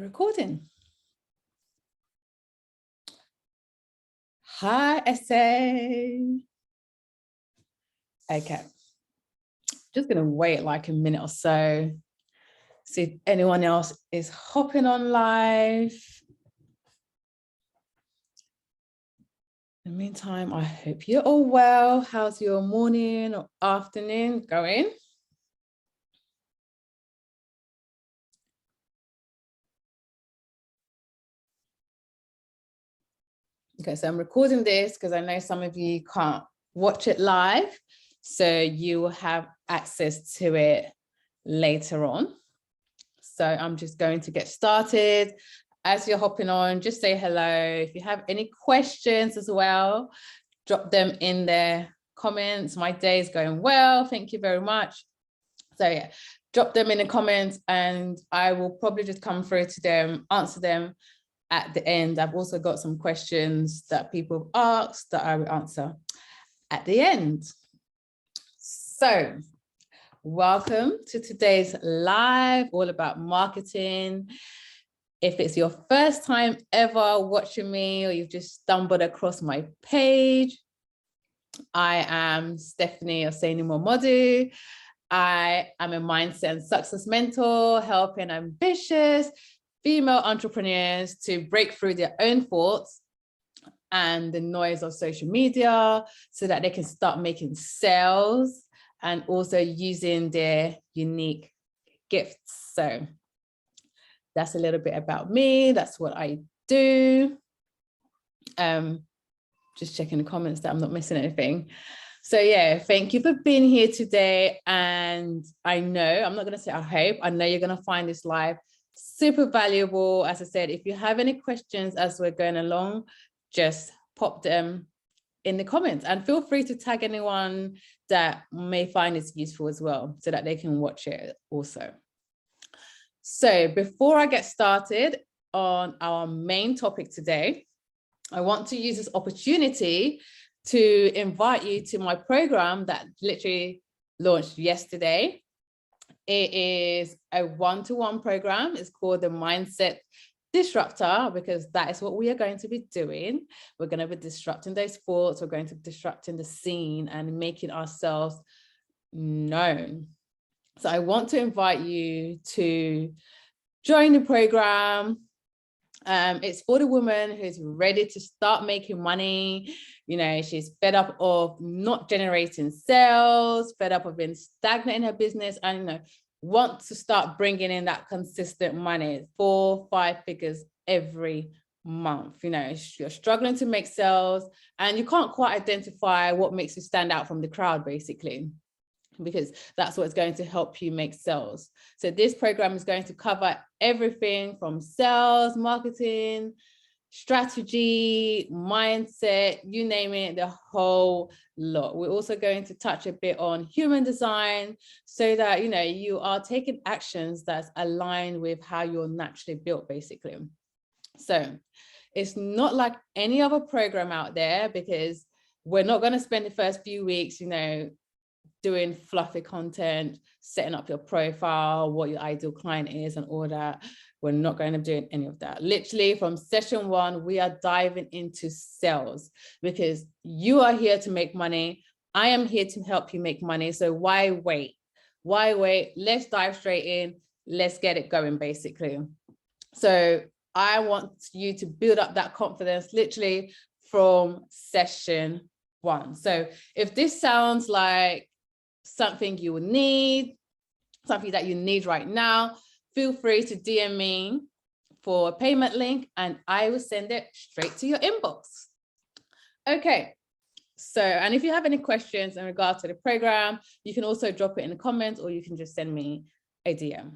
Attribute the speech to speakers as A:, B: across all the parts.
A: Recording. Hi, essay. Okay, just gonna wait like a minute or so, see if anyone else is hopping on live. In the meantime, I hope you're all well. How's your morning or afternoon going? Okay, so I'm recording this because I know some of you can't watch it live, so you will have access to it later on. So I'm just going to get started. As you're hopping on, just say hello. If you have any questions as well, drop them in the comments. My day is going well, thank you very much. So yeah, drop them in the comments and I will probably just come through to them, answer them at the end. I've also got some questions that people have asked that I will answer at the end. So welcome to today's live, all about marketing. If it's your first time ever watching me or you've just stumbled across my page, I am Stefanie of 𝐼𝐶𝐻𝐻𝐻𝐻𝐻𝐻𝐻𝐻. I am a mindset and success mentor, helping ambitious female entrepreneurs to break through their own thoughts and the noise of social media so that they can start making sales and also using their unique gifts. So that's a little bit about me. That's what I do. Just checking the comments that I'm not missing anything. So yeah, thank you for being here today. And I know, I'm not going to say I hope, I know you're going to find this live super valuable. As I said, if you have any questions as we're going along, just pop them in the comments and feel free to tag anyone that may find this useful as well so that they can watch it also. So before I get started on our main topic today, I want to use this opportunity to invite you to my program that literally launched yesterday. It is a one-to-one program. It's called the Mindset Disruptor, because that is what we are going to be doing. We're going to be disrupting those thoughts. We're going to be disrupting the scene and making ourselves known. So I want to invite you to join the program. It's for the woman who's ready to start making money. You know, she's fed up of not generating sales, fed up of being stagnant in her business, and, you know, wants to start bringing in that consistent money, 4-5 figures every month. You know, you're struggling to make sales and you can't quite identify what makes you stand out from the crowd, basically, because that's what's going to help you make sales. So this program is going to cover everything from sales, marketing, strategy, mindset, you name it, the whole lot. We're also going to touch a bit on human design so that, you know, you are taking actions that's aligned with how you're naturally built, basically. So it's not like any other program out there, because we're not going to spend the first few weeks, you know, doing fluffy content, setting up your profile, what your ideal client is and all that. We're not going to be doing any of that. Literally from session 1, we are diving into sales because you are here to make money. I am here to help you make money. So why wait? Why wait? Let's dive straight in. Let's get it going, basically. So I want you to build up that confidence literally from session 1. So if this sounds like something you will need, something that you need right now, feel free to DM me for a payment link and I will send it straight to your inbox. Okay, so, and if you have any questions in regard to the program, you can also drop it in the comments or you can just send me a DM.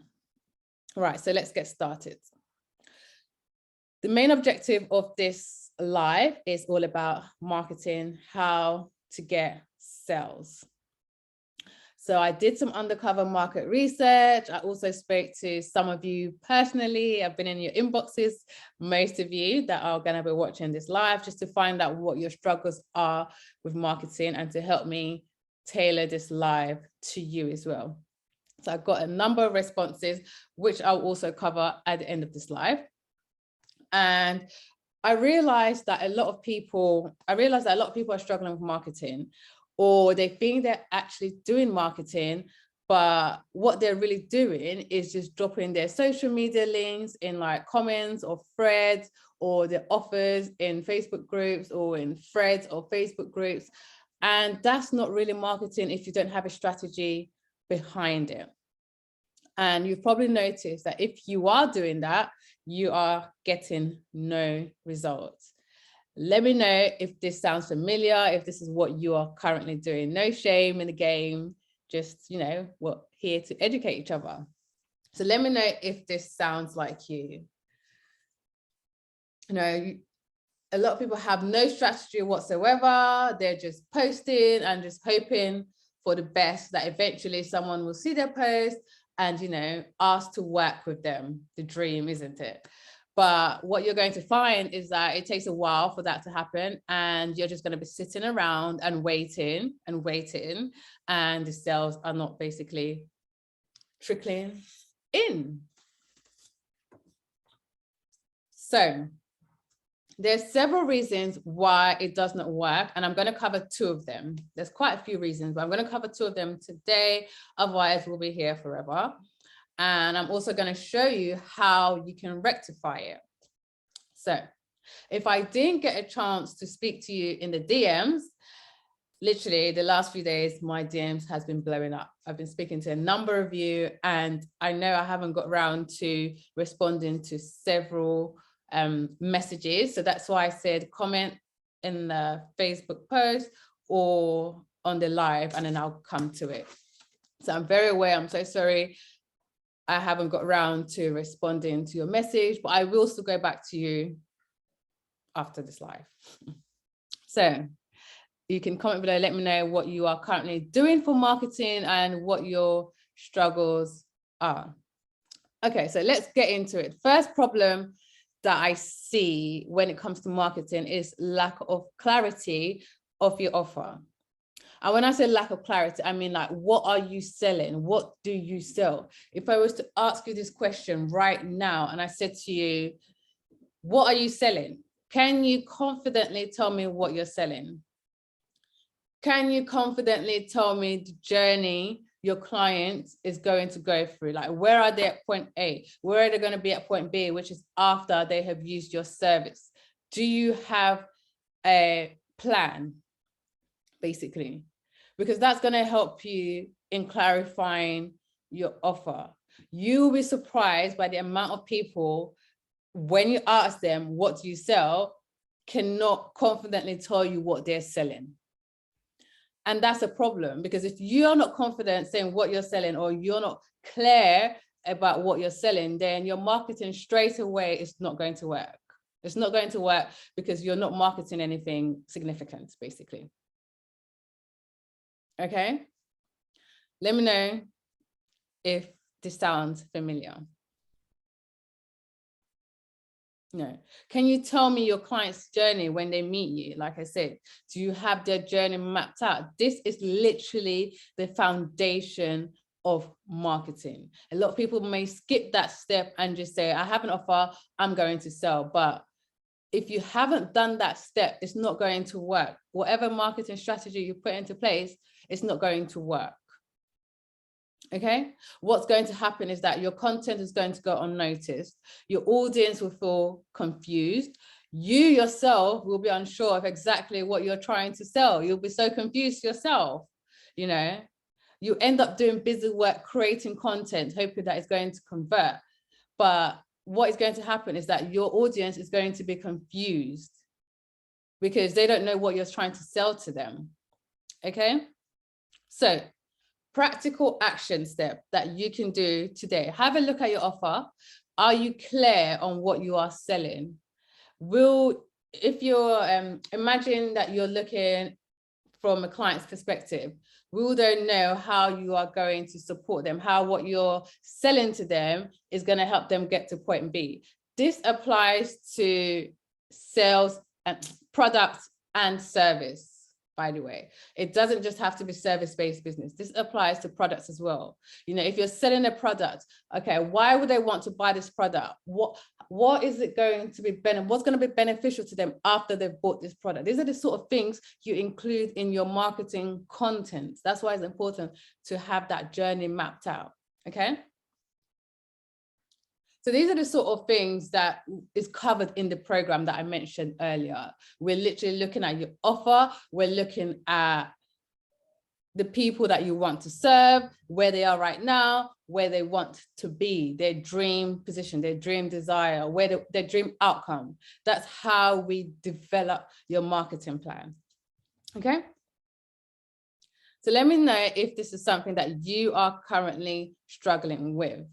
A: All right, so let's get started. The main objective of this live is all about marketing, how to get sales. So I did some undercover market research. I also spoke to some of you personally. I've been in your inboxes, most of you that are going to be watching this live, just to find out what your struggles are with marketing and to help me tailor this live to you as well. So I've got a number of responses, which I'll also cover at the end of this live. And I realized that a lot of people are struggling with marketing, or they think they're actually doing marketing, but what they're really doing is just dropping their social media links in like comments or threads, or their offers in Facebook groups or in threads or Facebook groups. And that's not really marketing if you don't have a strategy behind it. And you've probably noticed that if you are doing that, you are getting no results. Let me know if this sounds familiar, if this is what you are currently doing. No shame in the game, just, you know, we're here to educate each other. So let me know if this sounds like you. You know, a lot of people have no strategy whatsoever. They're just posting and just hoping for the best, that eventually someone will see their post and, you know, ask to work with them. The dream, isn't it? But what you're going to find is that it takes a while for that to happen, and you're just going to be sitting around and waiting, and the sales are not basically trickling in. So there's several reasons why it does not work, and I'm going to cover 2 of them. There's quite a few reasons, but I'm going to cover 2 of them today. Otherwise, we'll be here forever. And I'm also going to show you how you can rectify it. So if I didn't get a chance to speak to you in the DMs, literally the last few days, my DMs has been blowing up. I've been speaking to a number of you, and I know I haven't got around to responding to several messages. So that's why I said comment in the Facebook post or on the live, and then I'll come to it. So I'm very aware, I'm so sorry I haven't got around to responding to your message, but I will still go back to you after this live. So you can comment below, let me know what you are currently doing for marketing and what your struggles are. Okay, so let's get into it. First problem that I see when it comes to marketing is lack of clarity of your offer. And when I say lack of clarity, I mean, like, what are you selling? What do you sell? If I was to ask you this question right now, and I said to you, what are you selling? Can you confidently tell me what you're selling? Can you confidently tell me the journey your client is going to go through? Like, where are they at point A? Where are they going to be at point B, which is after they have used your service? Do you have a plan, basically? Because that's going to help you in clarifying your offer. You'll be surprised by the amount of people, when you ask them, what do you sell, cannot confidently tell you what they're selling. And that's a problem, because if you're not confident saying what you're selling, or you're not clear about what you're selling, then your marketing straight away is not going to work. It's not going to work because you're not marketing anything significant, basically. Okay, let me know if this sounds familiar. No. Can you tell me your client's journey when they meet you? Like I said, do you have their journey mapped out? This is literally the foundation of marketing. A lot of people may skip that step and just say, I have an offer, I'm going to sell. But if you haven't done that step, it's not going to work. Whatever marketing strategy you put into place, it's not going to work. Okay, what's going to happen is that your content is going to go unnoticed. Your audience will feel confused. You yourself will be unsure of exactly what you're trying to sell. You'll be so confused yourself. You know, you end up doing busy work, creating content, hoping that it's going to convert. But what is going to happen is that your audience is going to be confused because they don't know what you're trying to sell to them. Okay, so practical action step that you can do today. Have a look at your offer. Are you clear on what you are selling? If you're, imagine that you're looking from a client's perspective, we don't know how you are going to support them, how what you're selling to them is going to help them get to point B. This applies to sales and products and service. by the way. It doesn't just have to be service-based business. This applies to products as well. You know, if you're selling a product, okay, why would they want to buy this product? What is it going to be what's going to be beneficial to them after they've bought this product? These are the sort of things you include in your marketing content. That's why it's important to have that journey mapped out. Okay. So these are the sort of things that is covered in the program that I mentioned earlier. We're literally looking at your offer. We're looking at the people that you want to serve, where they are right now, where they want to be, their dream position, their dream desire, where their dream outcome. That's how we develop your marketing plan. Okay. So let me know if this is something that you are currently struggling with.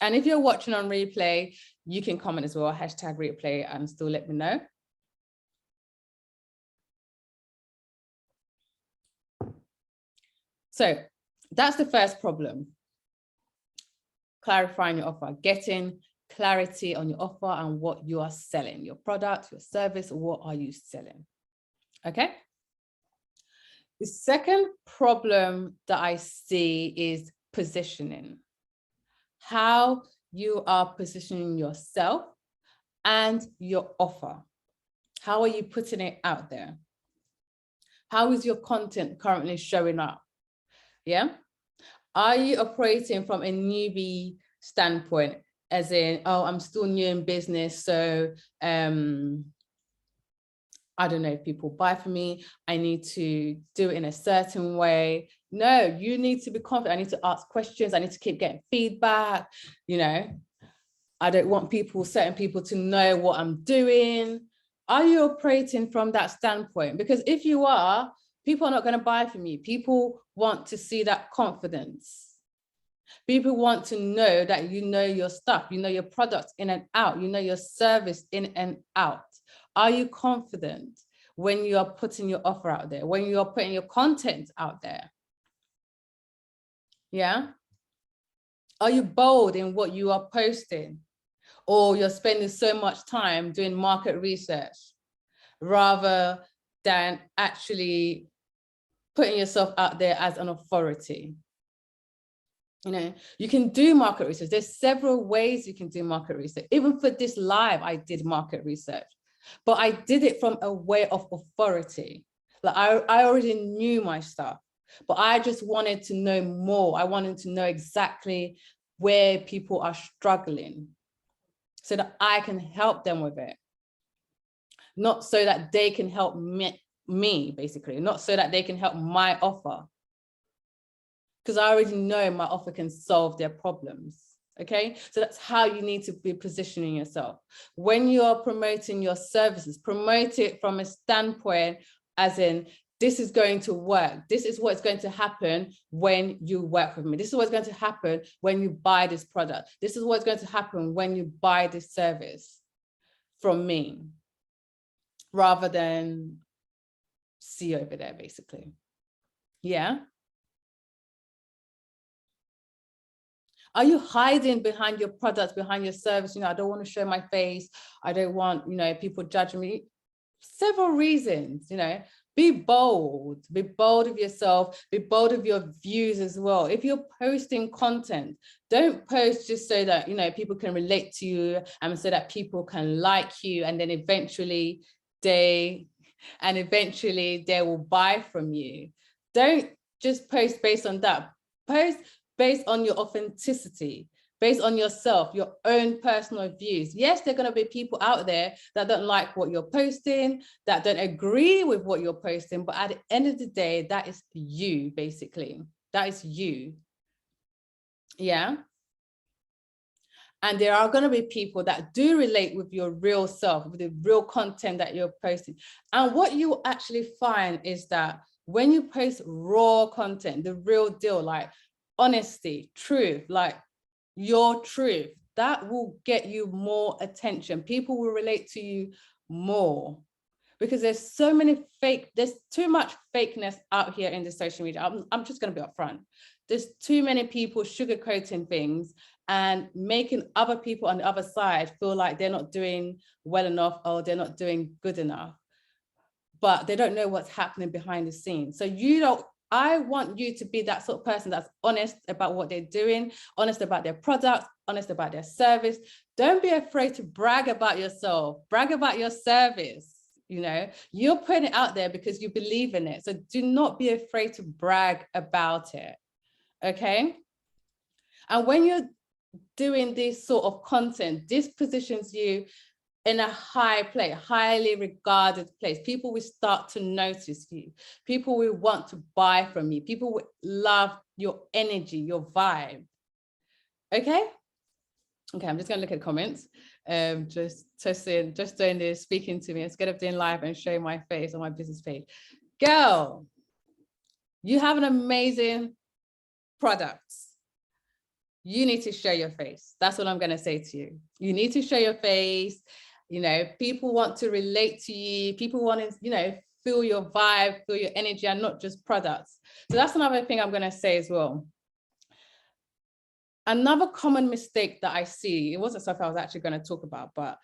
A: And if you're watching on replay, you can comment as well, #replay, and still let me know. So that's the first problem. Clarifying your offer, getting clarity on your offer and what you are selling, your product, your service, what are you selling? Okay. The second problem that I see is positioning. How you are positioning yourself and your offer. How are you putting it out there? How is your content currently showing up? Yeah. Are you operating from a newbie standpoint, as in, oh, I'm still new in business, so I don't know if people buy from me, I need to do it in a certain way. No, you need to be confident. I need to ask questions. I need to keep getting feedback. You know, I don't want certain people to know what I'm doing. Are you operating from that standpoint? Because if you are, people are not going to buy from you. People want to see that confidence. People want to know that you know your stuff, you know your product in and out, you know your service in and out. Are you confident when you are putting your offer out there, when you are putting your content out there? Yeah. Are you bold in what you are posting? Or you're spending so much time doing market research rather than actually putting yourself out there as an authority? You know, you can do market research. There's several ways you can do market research. Even for this live, I did market research, but I did it from a way of authority. Like I already knew my stuff, but I just wanted to know more. I wanted to know exactly where people are struggling so that I can help them with it. Not so that they can help me, basically, not so that they can help my offer. Because I already know my offer can solve their problems. Okay, so that's how you need to be positioning yourself. When you're promoting your services, promote it from a standpoint as in, this is going to work. This is what's going to happen when you work with me. This is what's going to happen when you buy this product. This is what's going to happen when you buy this service from me, rather than see over there, basically. Yeah. Are you hiding behind your product, behind your service? You know, I don't want to show my face. I don't want, you know, people judging me. Several reasons, you know. Be bold of yourself, be bold of your views as well. If you're posting content, don't post just so that, you know, people can relate to you and so that people can like you, and then eventually they will buy from you. Don't just post based on that. Post based on your authenticity, based on yourself, your own personal views. Yes, there are going to be people out there that don't like what you're posting, that don't agree with what you're posting, but at the end of the day, that is you, basically. That is you. Yeah. And there are going to be people that do relate with your real self, with the real content that you're posting. And what you actually find is that when you post raw content, the real deal, like honesty, truth, like your truth, that will get you more attention. People will relate to you more because there's too much fakeness out here in the social media. I'm just going to be upfront. There's too many people sugarcoating things and making other people on the other side feel like they're not doing well enough or they're not doing good enough. but they don't know what's happening behind the scenes. So I want you to be that sort of person that's honest about what they're doing, honest about their product, honest about their service. Don't be afraid to brag about yourself, brag about your service. You know, you're putting it out there because you believe in it. So do not be afraid to brag about it. Okay. And when you're doing this sort of content, this positions you in a high place, highly regarded place. People will start to notice you. People will want to buy from you. People will love your energy, your vibe. Okay. Okay, I'm just going to look at comments. Just doing this, speaking to me instead of doing live and showing my face on my business page. Girl, you have an amazing product. You need to show your face. That's what I'm going to say to you. You need to show your face. You know, people want to relate to you. People want to, you know, feel your vibe, feel your energy, and not just products. So that's another thing I'm going to say as well. Another common mistake that I see, it wasn't something I was actually going to talk about, but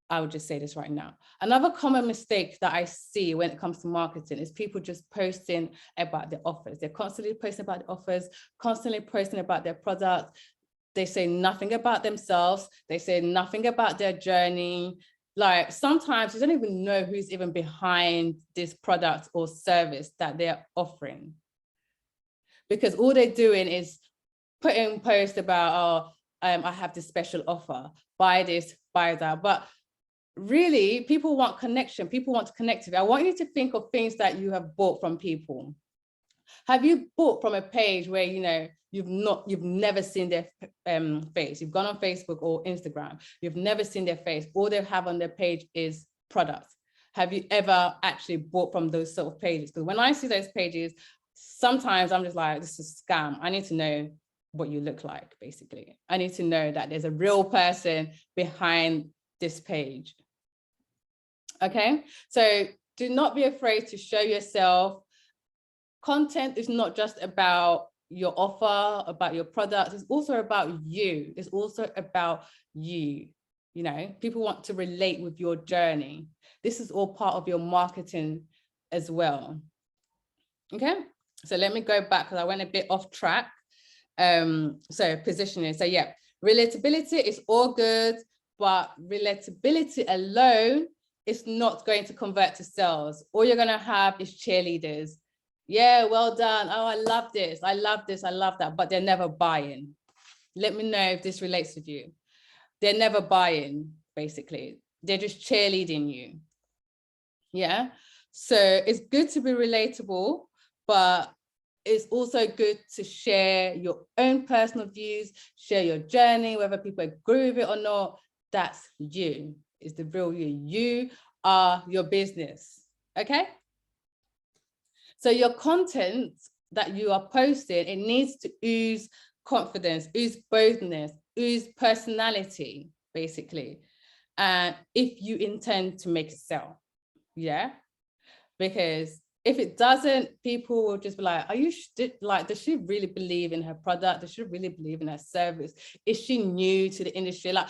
A: I will just say this right now. Another common mistake that I see when it comes to marketing is people just posting about their offers. They're constantly posting about the offers, constantly posting about their products. They say nothing about themselves. They say nothing about their journey. Like sometimes you don't even know who's even behind this product or service that they're offering. Because all they're doing is putting posts about, I have this special offer, buy this, buy that. But really, people want connection. People want to connect with you. I want you to think of things that you have bought from people. Have you bought from a page where, you know, you've never seen their face? You've gone on Facebook or Instagram, you've never seen their face. All they have on their page is products. Have you ever actually bought from those sort of pages? Because when I see those pages, sometimes I'm just like, this is a scam. I need to know what you look like, basically. I need to know that there's a real person behind this page. Okay, so do not be afraid to show yourself. Content is not just about your offer, about your product. It's also about you. It's also about you. You know, people want to relate with your journey. This is all part of your marketing as well. Okay, so let me go back because I went a bit off track. So positioning. So yeah, relatability is all good, but relatability alone is not going to convert to sales. All you're going to have is cheerleaders. Yeah, well done. Oh, I love this. I love this. I love that. But they're never buying. Let me know if this relates with you. They're never buying, basically. They're just cheerleading you. Yeah. So it's good to be relatable, but it's also good to share your own personal views, share your journey, whether people agree with it or not. That's you. It's the real you. You are your business. Okay? So your content that you are posting, it needs to ooze confidence, ooze boldness, ooze personality, basically. And if you intend to make a sale, yeah? Because if it doesn't, people will just be like, are you like, does she really believe in her product? Does she really believe in her service? Is she new to the industry? Like,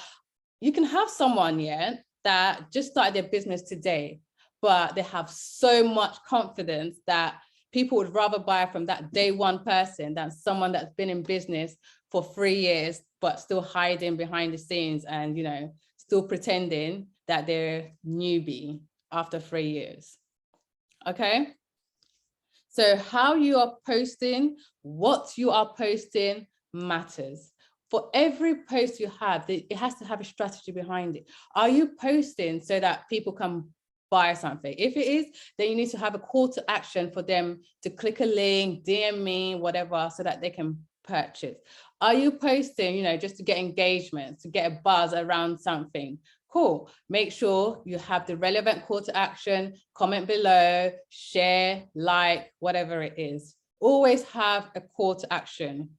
A: you can have someone, yeah, that just started their business today, but they have so much confidence that people would rather buy from that day one person than someone that's been in business for 3 years, but still hiding behind the scenes and, you know, still pretending that they're newbie after 3 years. Okay. So how you are posting, what you are posting matters. For every post you have, it has to have a strategy behind it. Are you posting so that people can buy something? If it is, then you need to have a call to action for them to click a link, DM me, whatever, so that they can purchase. Are you posting, you know, just to get engagement, to get a buzz around something? Cool. Make sure you have the relevant call to action, comment below, share, like, whatever it is. Always have a call to action.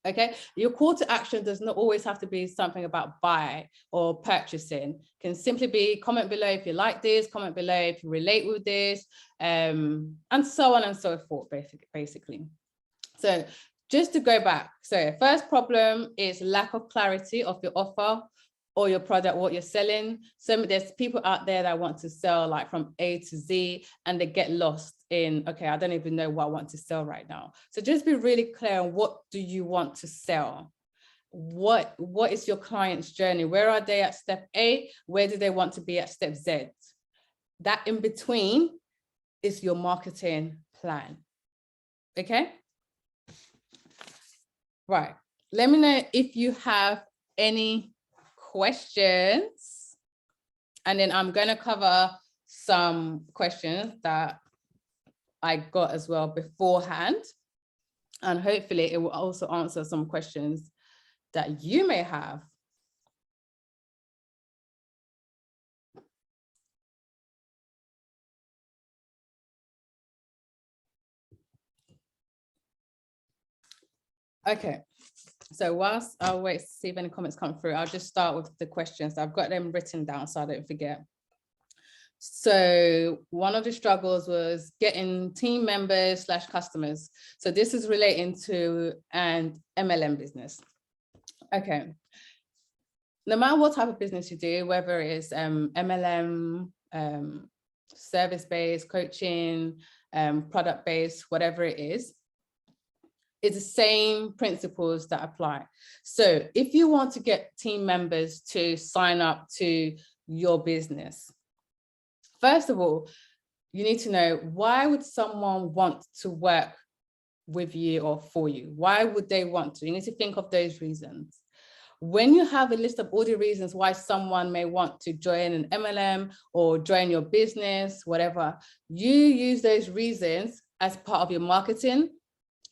A: Okay, your call to action does not always have to be something about buy or purchasing. It can simply be comment below if you like this, comment below if you relate with this, and so on and so forth, basically. So just to go back, so first problem is lack of clarity of your offer or your product, what you're selling. So there's people out there that want to sell like from A to Z, and they get lost in, okay, I don't even know what I want to sell right now. So just be really clear on what do you want to sell? What is your client's journey? Where are they at step A? Where do they want to be at step Z? That in between is your marketing plan. Okay? Right. Let me know if you have any questions, and then I'm going to cover some questions that I got as well beforehand, and hopefully it will also answer some questions that you may have. Okay, so whilst I'll wait to see if any comments come through, I'll just start with the questions. I've got them written down so I don't forget. So one of the struggles was getting team members / customers. So this is relating to an MLM business. Okay. No matter what type of business you do, whether it's MLM, service-based, coaching, product-based, whatever it is, it's the same principles that apply. So if you want to get team members to sign up to your business, first of all, you need to know, why would someone want to work with you or for you? Why would they want to? You need to think of those reasons. When you have a list of all the reasons why someone may want to join an MLM or join your business, whatever, you use those reasons as part of your marketing,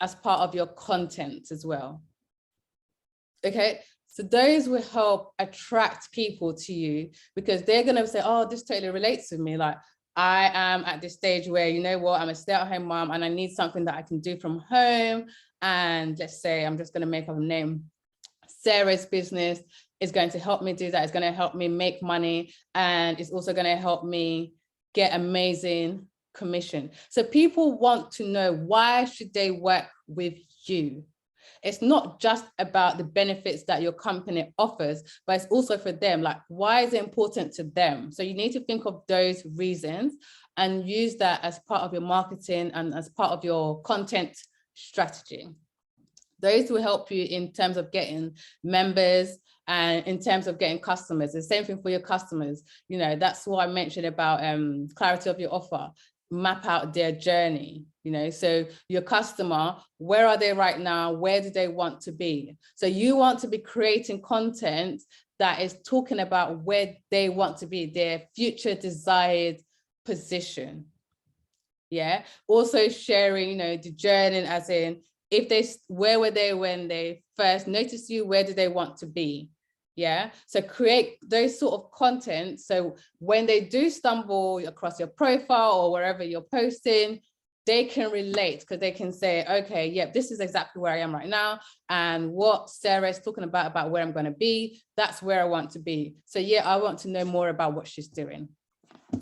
A: as part of your content as well. Okay, so those will help attract people to you, because they're going to say, oh, this totally relates to me. Like, I am at this stage where, you know what, I'm a stay-at-home mom and I need something that I can do from home. And let's say, I'm just going to make up a name, Sarah's business is going to help me do that. It's going to help me make money. And it's also going to help me get amazing commission. So people want to know, why should they work with you? It's not just about the benefits that your company offers, but it's also for them. Like, why is it important to them? So you need to think of those reasons and use that as part of your marketing and as part of your content strategy. Those will help you in terms of getting members and in terms of getting customers. The same thing for your customers. You know, that's what I mentioned about clarity of your offer. Map out their journey, you know, so your customer, where are they right now? Where do they want to be? So you want to be creating content that is talking about where they want to be, their future desired position. Yeah. Also sharing, you know, the journey, as in, if they, where were they when they first noticed you? Where do they want to be? Yeah, so create those sort of content. So when they do stumble across your profile or wherever you're posting, they can relate, because they can say, okay, yeah, this is exactly where I am right now. And what Sarah is talking about where I'm going to be, that's where I want to be. So yeah, I want to know more about what she's doing.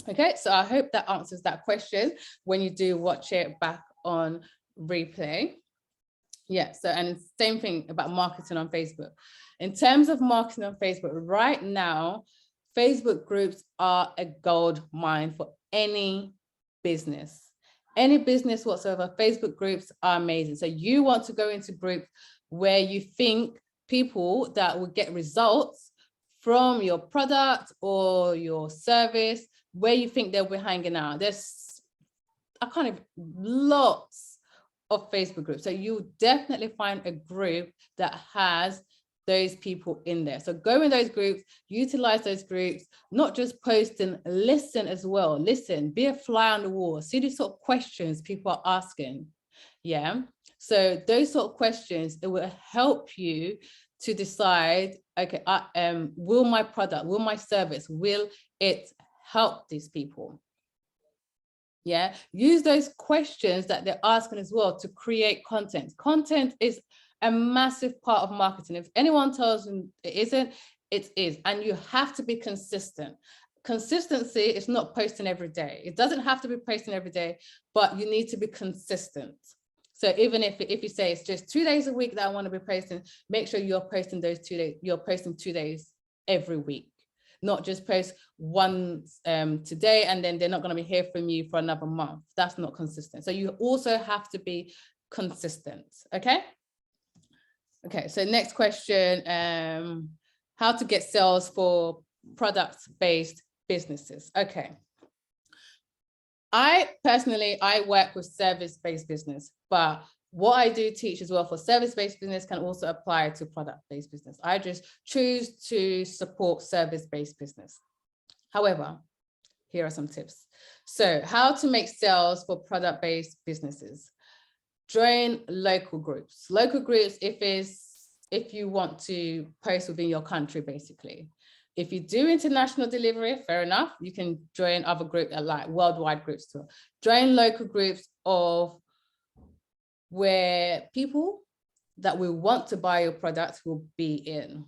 A: Okay, so I hope that answers that question when you do watch it back on replay. Yeah, so, and same thing about marketing on Facebook. In terms of marketing on Facebook, right now, Facebook groups are a gold mine for any business. Any business whatsoever, Facebook groups are amazing. So you want to go into groups where you think people that will get results from your product or your service, where you think they'll be hanging out. There's lots of Facebook groups. So you'll definitely find a group that has those people in there. So go in those groups, utilize those groups, not just post and listen as well. Listen, be a fly on the wall, see the sort of questions people are asking. Yeah. So those sort of questions, it will help you to decide, okay, will my product, will my service, will it help these people? Yeah, use those questions that they're asking as well to create content. Content is a massive part of marketing. If anyone tells them it isn't, it is. And you have to be consistent. Consistency is not posting every day. It doesn't have to be posting every day, but you need to be consistent. So even if you say it's just 2 days a week that I want to be posting, make sure you're posting those 2 days, you're posting 2 days every week, not just post once today and then they're not going to be here from you for another month. That's not consistent. So you also have to be consistent. Okay. Okay, so next question, how to get sales for product-based businesses. Okay. I work with service-based business, but what I do teach as well for service-based business can also apply to product-based business. I just choose to support service-based business. However, here are some tips. So how to make sales for product-based businesses. Join local groups. Local groups, if you want to post within your country, basically. If you do international delivery, fair enough, you can join other groups, like worldwide groups too. Join local groups of where people that will want to buy your product will be in.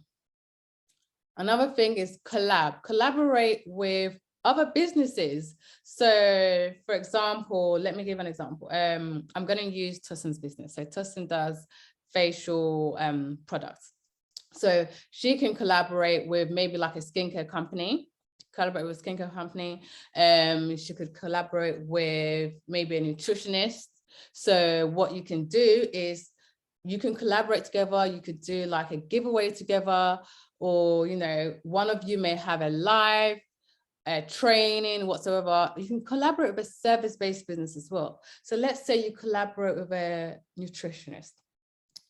A: Another thing is collaborate with other businesses. So for example, let me give an example. I'm going to use Tussin's business. So Tussin does facial products. So she can collaborate with maybe like a skincare company, she could collaborate with maybe a nutritionist. So what you can do is you can collaborate together. You could do like a giveaway together, or, you know, one of you may have a live training whatsoever. You can collaborate with a service-based business as well. So let's say you collaborate with a nutritionist.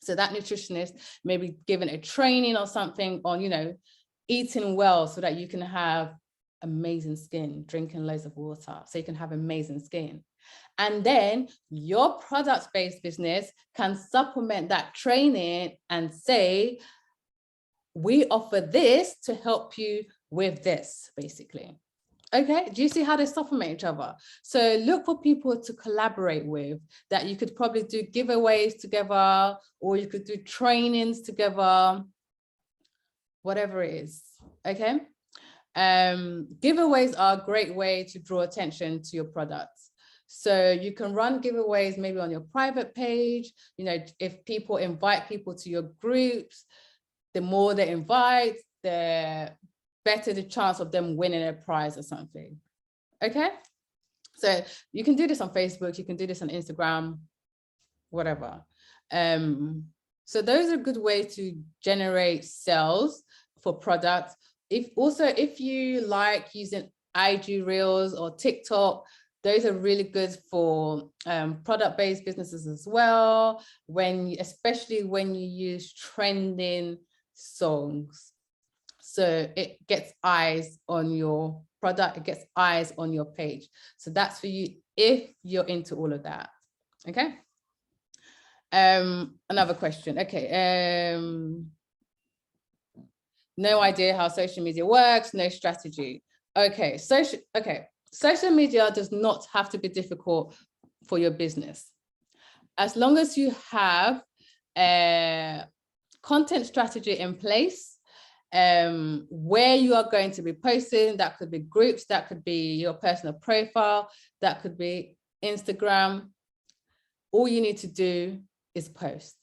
A: So that nutritionist may be given a training or something on, you know, eating well so that you can have amazing skin, drinking loads of water so you can have amazing skin. And then your product-based business can supplement that training and say, we offer this to help you with this, basically. Okay, do you see how they supplement each other? So look for people to collaborate with that you could probably do giveaways together, or you could do trainings together, whatever it is, okay? Giveaways are a great way to draw attention to your products. So you can run giveaways maybe on your private page. You know, if people invite people to your groups, the more they invite, the better the chance of them winning a prize or something. Okay, so you can do this on Facebook, you can do this on Instagram, whatever. So those are good ways to generate sales for products. If you like using IG Reels or TikTok, those are really good for product-based businesses as well, especially when you use trending songs. So it gets eyes on your product, it gets eyes on your page. So that's for you if you're into all of that. Okay. Another question. Okay. No idea how social media works, no strategy. Okay, social media does not have to be difficult for your business. As long as you have a content strategy in place, where you are going to be posting, that could be groups, that could be your personal profile, that could be Instagram. All you need to do is post.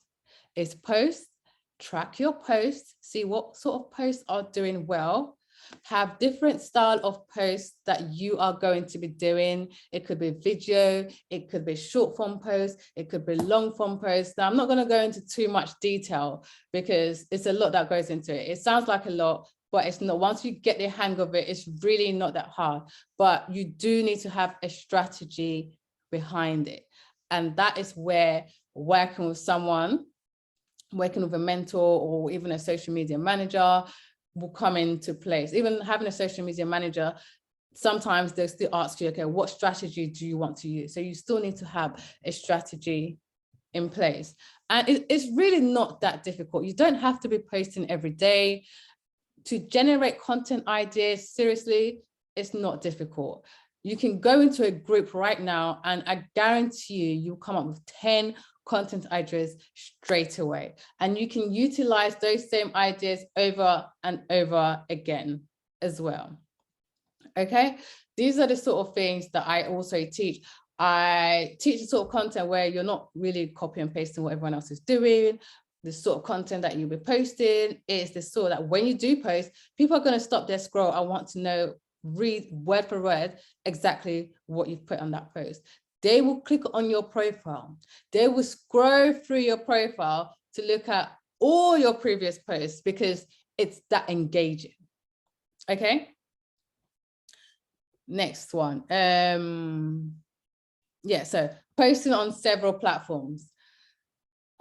A: Track your posts, see what sort of posts are doing well, have different style of posts that you are going to be doing. It could be video, it could be short form posts, it could be long form posts. Now, I'm not going to go into too much detail because it's a lot that goes into it. It sounds like a lot, but it's not. Once you get the hang of it, it's really not that hard. But you do need to have a strategy behind it. And that is where working with someone, working with a mentor or even a social media manager will come into place. Even having a social media manager, sometimes they'll still ask you, okay, what strategy do you want to use? So you still need to have a strategy in place. And it's really not that difficult. You don't have to be posting every day. To generate content ideas, seriously, it's not difficult. You can go into a group right now and I guarantee you'll come up with 10 content ideas straight away. And you can utilize those same ideas over and over again as well. Okay, these are the sort of things that I also teach. I teach the sort of content where you're not really copy and pasting what everyone else is doing, the sort of content that you'll be posting. It's the sort that when you do post, people are going to stop their scroll. I want to know, read word for word exactly what you've put on that post. They will click on your profile. They will scroll through your profile to look at all your previous posts because it's that engaging. Okay. Next one. Yeah, so posting on several platforms.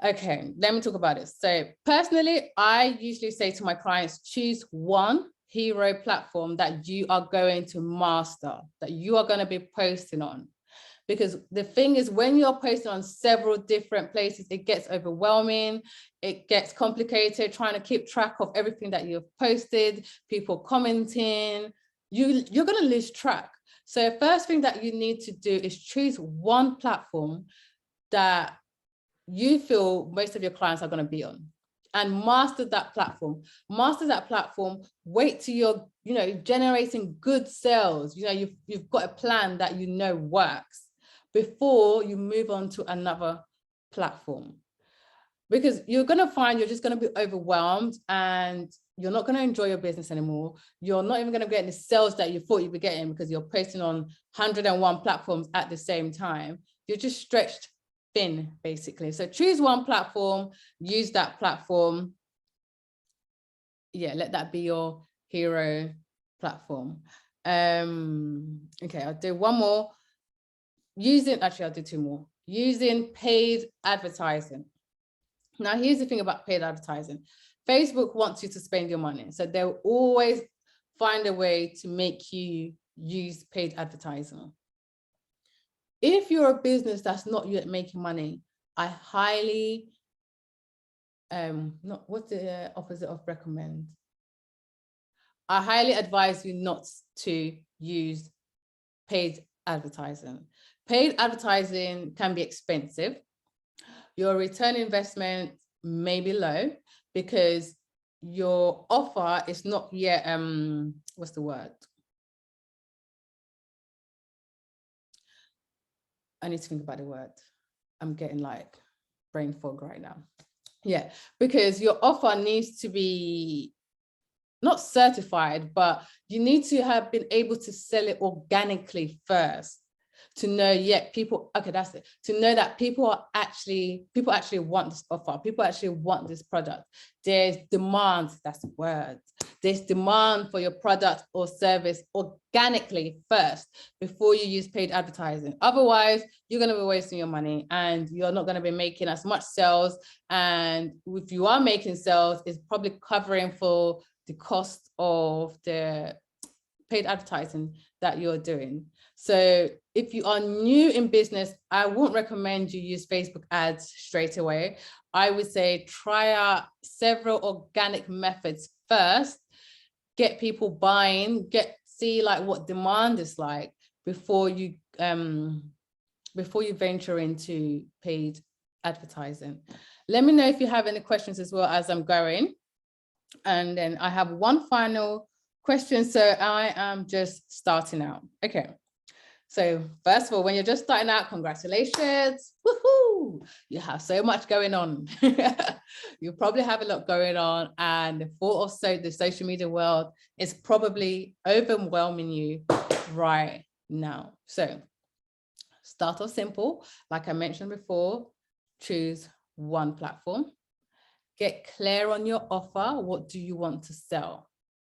A: Okay, let me talk about it. So personally, I usually say to my clients, choose one hero platform that you are going to master, that you are going to be posting on. Because the thing is, when you're posting on several different places, it gets overwhelming, it gets complicated, trying to keep track of everything that you've posted, people commenting, you're going to lose track. So first thing that you need to do is choose one platform that you feel most of your clients are going to be on, and master that platform. Master that platform. Wait till you're, generating good sales. You've got a plan that works before you move on to another platform, because you're going to find you're just going to be overwhelmed and you're not going to enjoy your business anymore. You're not even going to get the sales that you thought you'd be getting because you're posting on 101 platforms at the same time. You're just stretched thin, basically. So choose one platform, use that platform. Yeah, let that be your hero platform. Okay, I'll do one more. I'll do two more. Using paid advertising. Now, here's the thing about paid advertising. Facebook wants you to spend your money. So they'll always find a way to make you use paid advertising. If you're a business that's not yet making money, I highly, what's the opposite of recommend? I highly advise you not to use paid advertising. Paid advertising can be expensive. Your return investment may be low because your offer is not yet, what's the word? I need to think about the word. I'm getting like brain fog right now. Yeah, because your offer needs to be not certified, but you need to have been able to sell it organically first to know, that's it. To know that people actually want this offer. People actually want this product. There's demand, that's the word. There's demand for your product or service organically first before you use paid advertising. Otherwise, you're going to be wasting your money and you're not going to be making as much sales. And if you are making sales, it's probably covering for the cost of the paid advertising that you're doing. So if you are new in business, I won't recommend you use Facebook ads straight away. I would say try out several organic methods first, get people buying, see like what demand is like before you venture into paid advertising. Let me know if you have any questions as well as I'm going. And then I have one final question. So I am just starting out. Okay. So first of all, when you're just starting out, congratulations. Woohoo! You have so much going on. You probably have a lot going on, and the thought of the social media world is probably overwhelming you right now. So start off simple. Like I mentioned before, choose one platform. Get clear on your offer. What do you want to sell?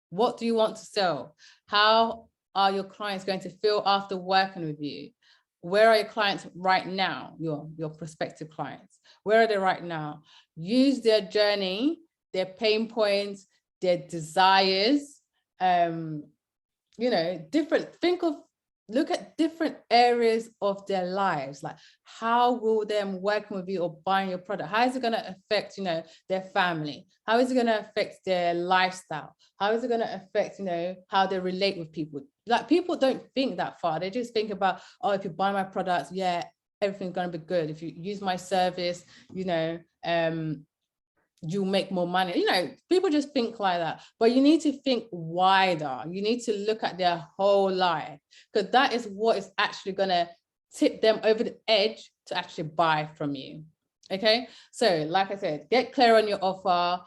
A: What do you want to sell? How are your clients going to feel after working with you? Where are your clients right now? Your prospective clients. Where are they right now? Use their journey, their pain points, their desires. Look at different areas of their lives. Like, how will them working with you or buying your product, how is it going to affect, their family? How is it going to affect their lifestyle? How is it going to affect, how they relate with people? Like, people don't think that far. They just think about, oh, if you buy my products, yeah, everything's going to be good. If you use my service, you'll make more money. People just think like that, but you need to think wider. You need to look at their whole life, because that is what is actually going to tip them over the edge to actually buy from you. Okay, so like I said, get clear on your offer,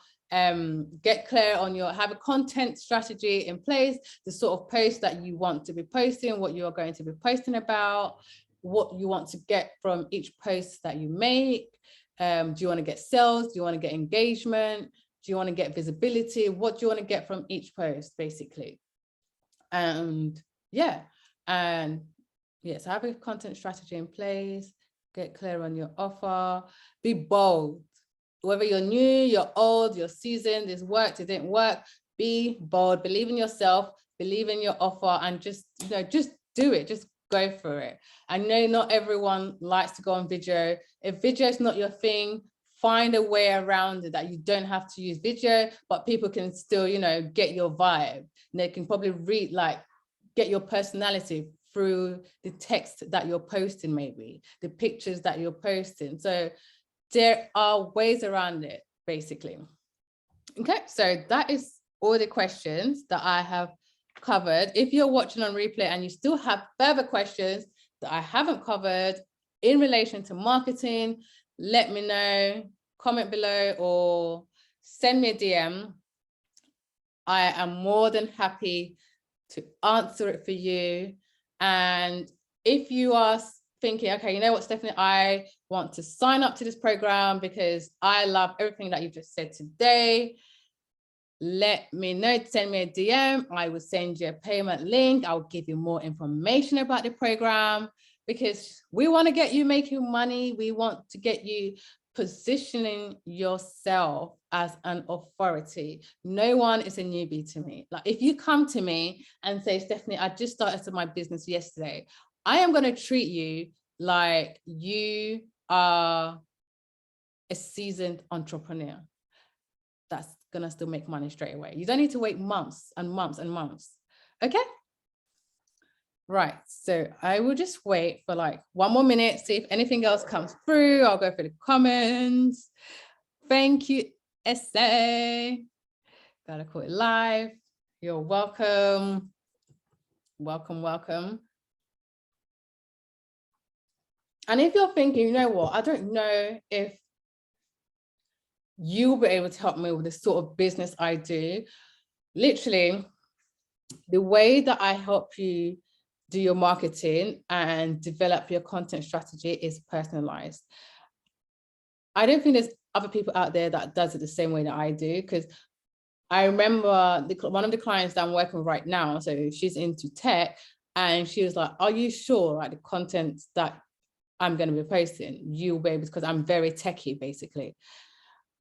A: get clear on have a content strategy in place, the sort of post that you want to be posting, what you are going to be posting about, what you want to get from each post that you make. Do you want to get sales? Do you want to get engagement? Do you want to get visibility? What do you want to get from each post, basically? And yeah, yes, have a content strategy in place, get clear on your offer, be bold. Whether you're new, you're old, you're seasoned, this worked, it didn't work, be bold, believe in yourself, believe in your offer, and just do it, just go for it. I know not everyone likes to go on video. If video is not your thing, find a way around it that you don't have to use video, but people can still, get your vibe. And they can probably get your personality through the text that you're posting, maybe the pictures that you're posting. So there are ways around it, basically. Okay, so that is all the questions that I have covered. If you're watching on replay and you still have further questions that I haven't covered in relation to marketing, let me know, comment below or send me a DM. I am more than happy to answer it for you. And if you are thinking, okay, you know what, Stephanie, I want to sign up to this program because I love everything that you've just said today, let me know, send me a DM. I will send you a payment link. I'll give you more information about the program because we want to get you making money. We want to get you positioning yourself as an authority. No one is a newbie to me. Like if you come to me and say, Stephanie, I just started my business yesterday, I am going to treat you like you are a seasoned entrepreneur that's going to still make money straight away. You don't need to wait months and months and months. Okay. Right. So I will just wait for like 1 more minute, see if anything else comes through. I'll go through the comments. Thank you, Essay. Gotta call it live. You're welcome. Welcome, welcome. And if you're thinking, you know what, I don't know if you'll be able to help me with the sort of business I do. Literally, the way that I help you do your marketing and develop your content strategy is personalized. I don't think there's other people out there that does it the same way that I do, because I remember one of the clients that I'm working with right now, so she's into tech, and she was like, are you sure like the content that I'm going to be posting, you'll be able to, because I'm very techie, basically.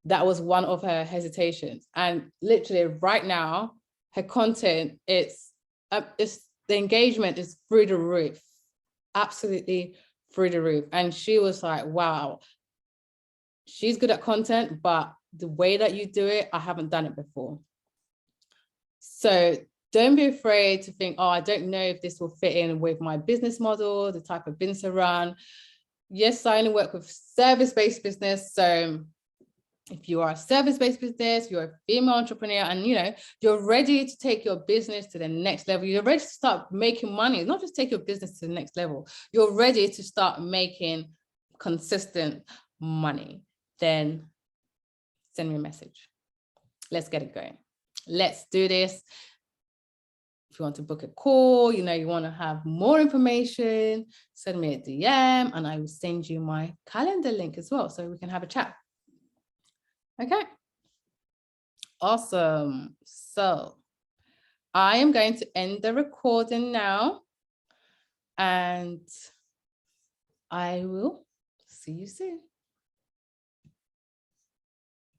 A: That was one of her hesitations. And literally right now, her content, it's the engagement is through the roof, absolutely through the roof. And she was like, wow, she's good at content, but the way that you do it, I haven't done it before. So don't be afraid to think, oh, I don't know if this will fit in with my business model, the type of business I run. Yes, I only work with service-based business. So if you are a service-based business, you're a female entrepreneur, and you're ready to take your business to the next level, you're ready to start making money, not just take your business to the next level, you're ready to start making consistent money, then send me a message. Let's get it going. Let's do this. If you want to book a call, you want to have more information, send me a DM and I will send you my calendar link as well so we can have a chat. Okay, awesome. So I am going to end the recording now and I will see you soon.